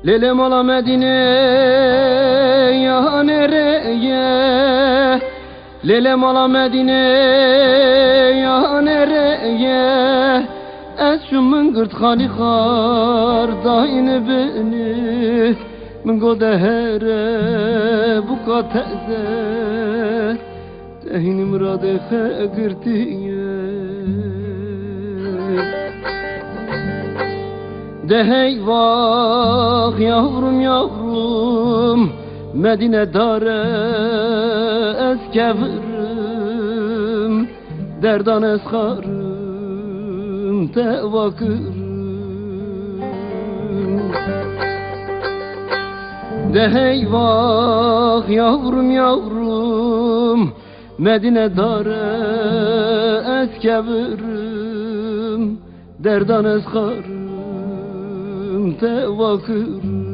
Lelem ala Medine ya nereye? Lelem ala Medine ya nereye? Eşumun gırt hali kardayını beni min godehere bu kateze tehini murade gırtiye de hey vah yavrum yavrum Medine dare eskevrim derdan eskarım tevakırım de hey vah yavrum yavrum Medine dare eskevrim derdan eskarım tevakırım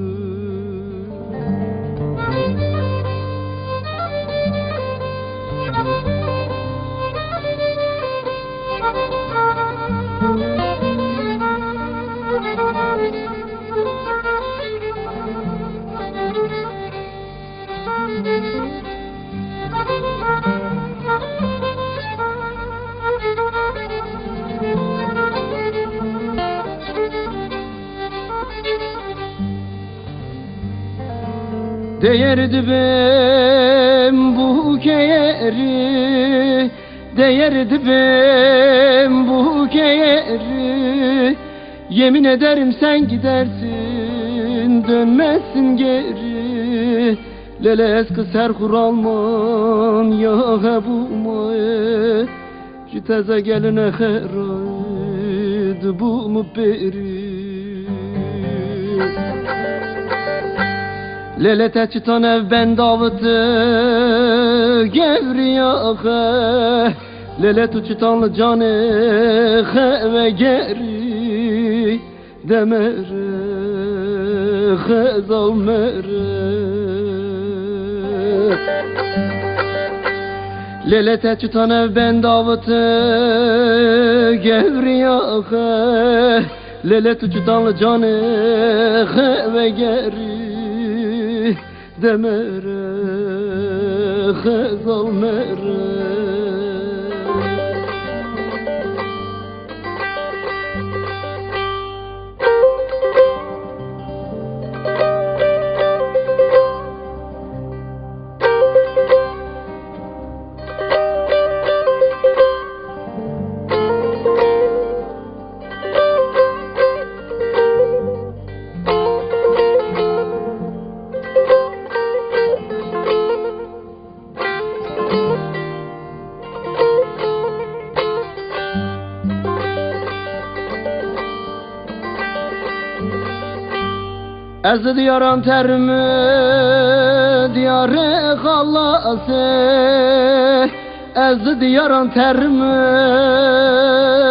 Değerdi ben bu keyeri, değerdi ben bu keyeri. Yemin ederim sen gidersin, dönmezsin geri. Lele eski serhur alman ya hebumaye. Citeze geline heraydı bu mu peri. Lele teçitan ev ben davıtı gevriyağı Lele tuçitanlı canı ve geri demere khezal mere Lele teçitan ev ben davıtı gevriyağı Lele tuçitanlı canı ve geri demere khezal mere Ez diyaran terimi diyarı khallase Ez diyaran terimi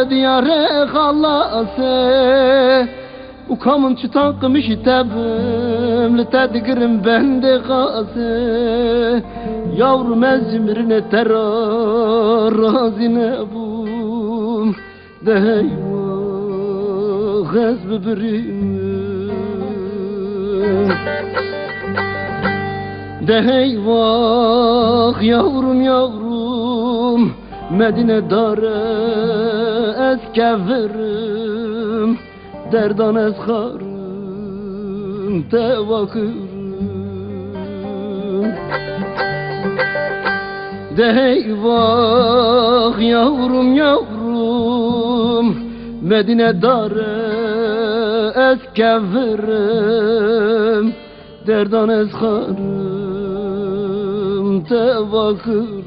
diyarı khallase Ukamın çıtan kımış tebim Litedgirim bende khase Yavrum ezmirine terar razine bum Deyvah ezbi birim de hey vah yavrum yavrum Medine dare eskevrim derdan eskarım tevakırım de hey vah yavrum yavrum Medine dare eskevrim derdan eskarım tevakırım